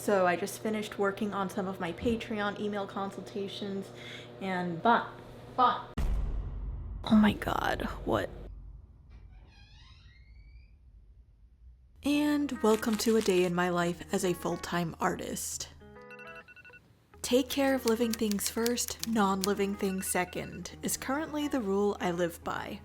So I just finished working on some of my Patreon email consultations and but oh my god, what? And welcome to a day in my life as a full-time artist. Take care of living things first, non-living things second, is currently the rule I live by.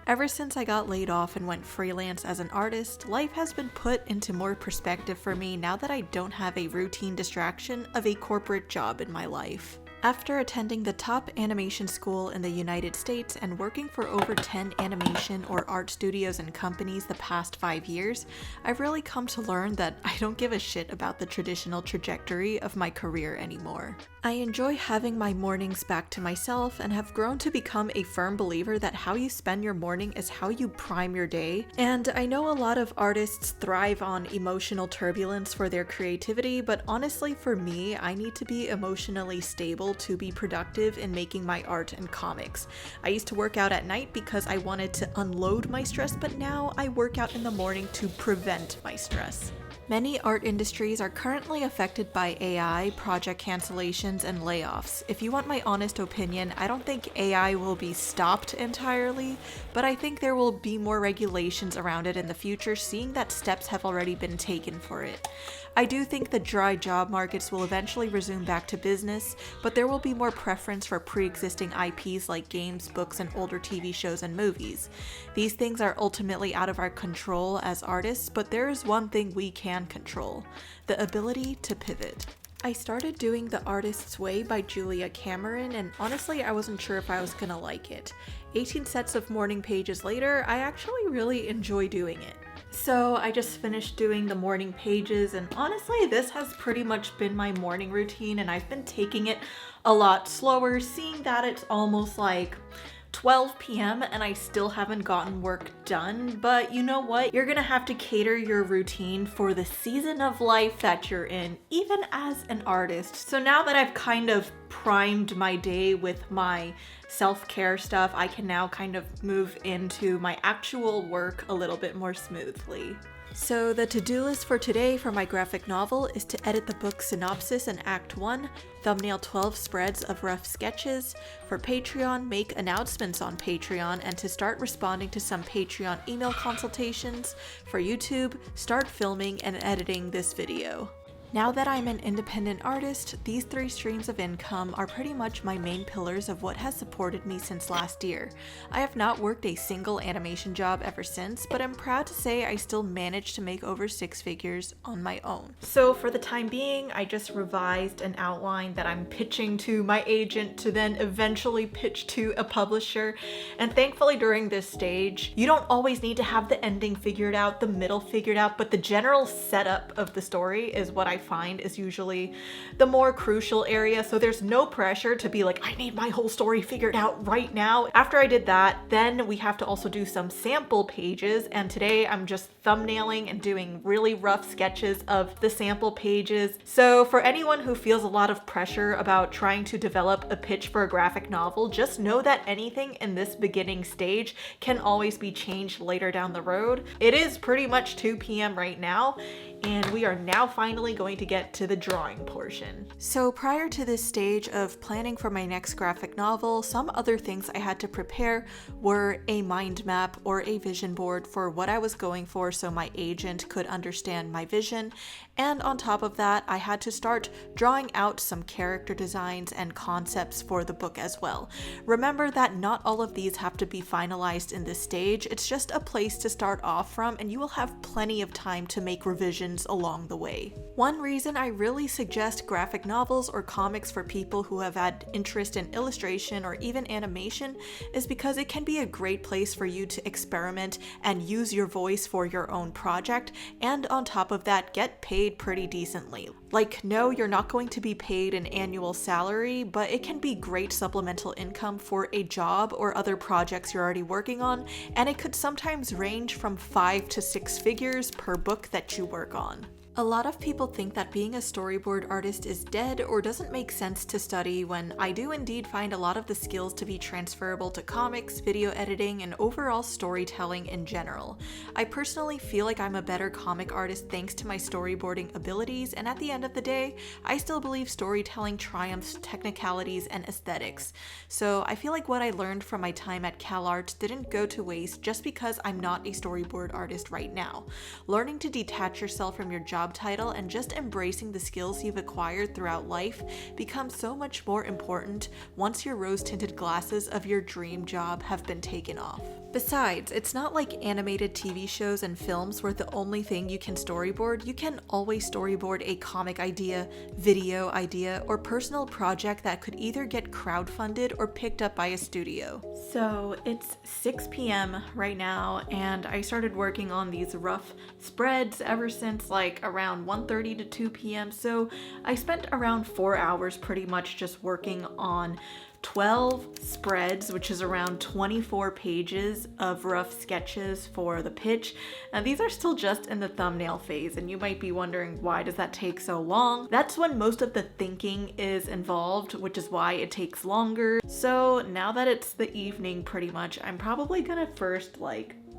Ever since I got laid off and went freelance as an artist, life has been put into more perspective for me now that I don't have a routine distraction of a corporate job in my life. After attending the top animation school in the United States and working for over 10 animation or art studios and companies the past 5 years, I've really come to learn that I don't give a shit about the traditional trajectory of my career anymore. I enjoy having my mornings back to myself and have grown to become a firm believer that how you spend your morning is how you prime your day. And I know a lot of artists thrive on emotional turbulence for their creativity, but honestly for me, I need to be emotionally stable to be productive in making my art and comics. I used to work out at night because I wanted to unload my stress, but now I work out in the morning to prevent my stress. Many art industries are currently affected by AI, project cancellations, and layoffs. If you want my honest opinion, I don't think AI will be stopped entirely, but I think there will be more regulations around it in the future, seeing that steps have already been taken for it. I do think the dry job markets will eventually resume back to business, but there will be more preference for pre-existing IPs like games, books, and older TV shows and movies. These things are ultimately out of our control as artists, but there is one thing we can control: the ability to pivot. I started doing The Artist's Way by Julia Cameron, and honestly I wasn't sure if I was gonna like it. 18 sets of morning pages later, I actually really enjoy doing it. So I just finished doing the morning pages, and honestly this has pretty much been my morning routine, and I've been taking it a lot slower, seeing that it's almost like 12 p.m. and I still haven't gotten work done. But you know what? You're gonna have to cater your routine for the season of life that you're in, even as an artist. So now that I've kind of primed my day with my self-care stuff, I can now kind of move into my actual work a little bit more smoothly. So the to-do list for today for my graphic novel is to edit the book synopsis in Act 1, thumbnail 12 spreads of rough sketches, for Patreon, make announcements on Patreon, and to start responding to some Patreon email consultations, for YouTube, start filming and editing this video. Now that I'm an independent artist, these 3 streams of income are pretty much my main pillars of what has supported me since last year. I have not worked a single animation job ever since, but I'm proud to say I still managed to make over 6 figures on my own. So for the time being, I just revised an outline that I'm pitching to my agent to then eventually pitch to a publisher. And thankfully during this stage, you don't always need to have the ending figured out, the middle figured out, but the general setup of the story is what I find is usually the more crucial area. So there's no pressure to be like, I need my whole story figured out right now. After I did that, then we have to also do some sample pages, and today I'm just thumbnailing and doing really rough sketches of the sample pages. So for anyone who feels a lot of pressure about trying to develop a pitch for a graphic novel, just know that anything in this beginning stage can always be changed later down the road. It is pretty much 2 p.m. right now, and we are now finally going to get to the drawing portion. So prior to this stage of planning for my next graphic novel, some other things I had to prepare were a mind map or a vision board for what I was going for so my agent could understand my vision. And on top of that, I had to start drawing out some character designs and concepts for the book as well. Remember that not all of these have to be finalized in this stage. It's just a place to start off from, and you will have plenty of time to make revisions along the way. One reason I really suggest graphic novels or comics for people who have had interest in illustration or even animation is because it can be a great place for you to experiment and use your voice for your own project, and on top of that, get paid pretty decently. Like, no, you're not going to be paid an annual salary, but it can be great supplemental income for a job or other projects you're already working on, and it could sometimes range from 5 to 6 figures per book that you work on. A lot of people think that being a storyboard artist is dead or doesn't make sense to study, when I do indeed find a lot of the skills to be transferable to comics, video editing, and overall storytelling in general. I personally feel like I'm a better comic artist thanks to my storyboarding abilities, and at the end of the day, I still believe storytelling triumphs technicalities and aesthetics. So I feel like what I learned from my time at CalArts didn't go to waste just because I'm not a storyboard artist right now. Learning to detach yourself from your job title and just embracing the skills you've acquired throughout life becomes so much more important once your rose-tinted glasses of your dream job have been taken off. Besides, it's not like animated TV shows and films where the only thing you can storyboard. You can always storyboard a comic idea, video idea, or personal project that could either get crowdfunded or picked up by a studio. So it's 6 p.m. right now, and I started working on these rough spreads ever since like around 1:30 to 2 p.m. So I spent around 4 hours pretty much just working on 12 spreads, which is around 24 pages of rough sketches for the pitch. Now these are still just in the thumbnail phase, and you might be wondering, why does that take so long? That's when most of the thinking is involved, which is why it takes longer. So now that it's the evening pretty much, I'm probably gonna first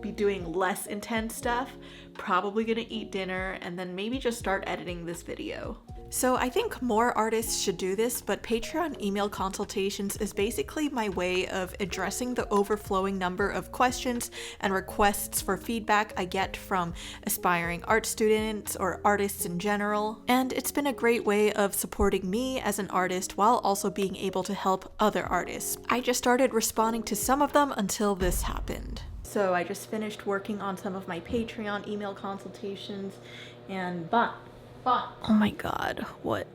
be doing less intense stuff, probably gonna eat dinner, and then maybe just start editing this video. So I think more artists should do this, but Patreon email consultations is basically my way of addressing the overflowing number of questions and requests for feedback I get from aspiring art students or artists in general. And it's been a great way of supporting me as an artist while also being able to help other artists. I just started responding to some of them until this happened. So I just finished working on some of my Patreon email consultations, and oh my god, what?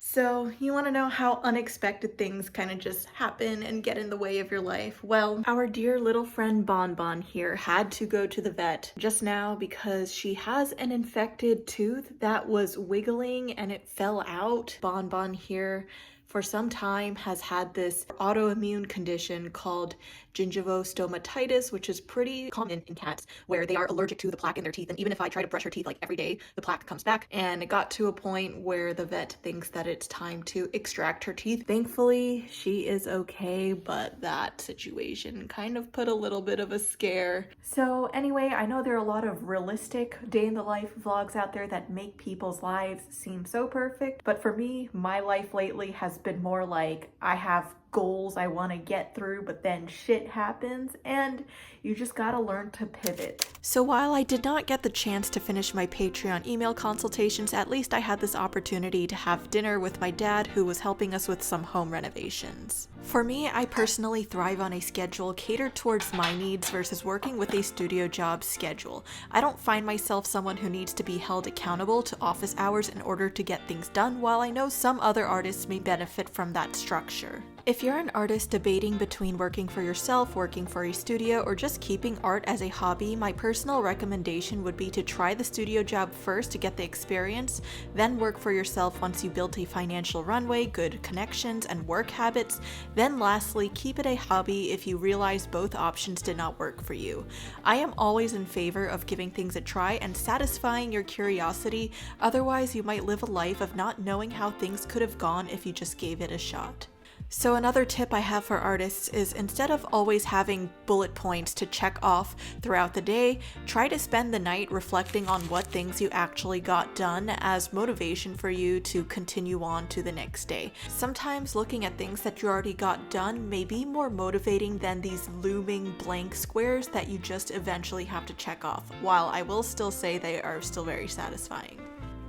So, you want to know how unexpected things kind of just happen and get in the way of your life? Well, our dear little friend Bon Bon here had to go to the vet just now because she has an infected tooth that was wiggling and it fell out. Bon Bon here for some time has had this autoimmune condition called gingivostomatitis, which is pretty common in cats, where they are allergic to the plaque in their teeth. And even if I try to brush her teeth every day, the plaque comes back. And it got to a point where the vet thinks that it's time to extract her teeth. Thankfully, she is okay, but that situation kind of put a little bit of a scare. So anyway, I know there are a lot of realistic day in the life vlogs out there that make people's lives seem so perfect, but for me, my life lately has been more like I have goals I want to get through, but then shit happens and you just gotta learn to pivot. So while I did not get the chance to finish my Patreon email consultations, at least I had this opportunity to have dinner with my dad, who was helping us with some home renovations. For me, I personally thrive on a schedule catered towards my needs versus working with a studio job schedule. I don't find myself someone who needs to be held accountable to office hours in order to get things done, while I know some other artists may benefit from that structure. If you're an artist debating between working for yourself, working for a studio, or just keeping art as a hobby, my personal recommendation would be to try the studio job first to get the experience, then work for yourself once you built a financial runway, good connections, and work habits. Then lastly, keep it a hobby if you realize both options did not work for you. I am always in favor of giving things a try and satisfying your curiosity, otherwise you might live a life of not knowing how things could have gone if you just gave it a shot. So another tip I have for artists is, instead of always having bullet points to check off throughout the day, try to spend the night reflecting on what things you actually got done as motivation for you to continue on to the next day. Sometimes looking at things that you already got done may be more motivating than these looming blank squares that you just eventually have to check off, while I will still say they are still very satisfying.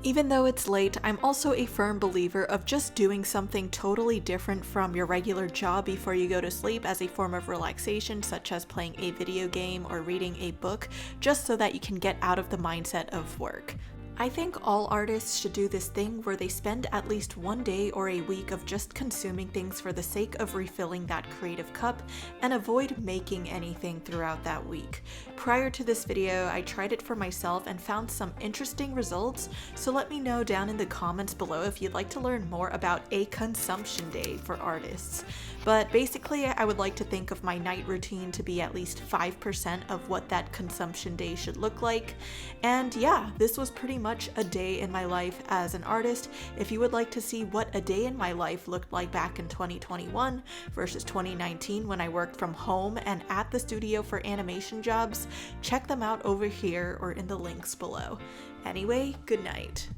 Even though it's late, I'm also a firm believer of just doing something totally different from your regular job before you go to sleep as a form of relaxation, such as playing a video game or reading a book, just so that you can get out of the mindset of work. I think all artists should do this thing where they spend at least one day or a week of just consuming things for the sake of refilling that creative cup and avoid making anything throughout that week. Prior to this video, I tried it for myself and found some interesting results, so let me know down in the comments below if you'd like to learn more about a consumption day for artists. But basically, I would like to think of my night routine to be at least 5% of what that consumption day should look like. And yeah, this was pretty much a day in my life as an artist. If you would like to see what a day in my life looked like back in 2021 versus 2019 when I worked from home and at the studio for animation jobs, check them out over here or in the links below. Anyway, good night.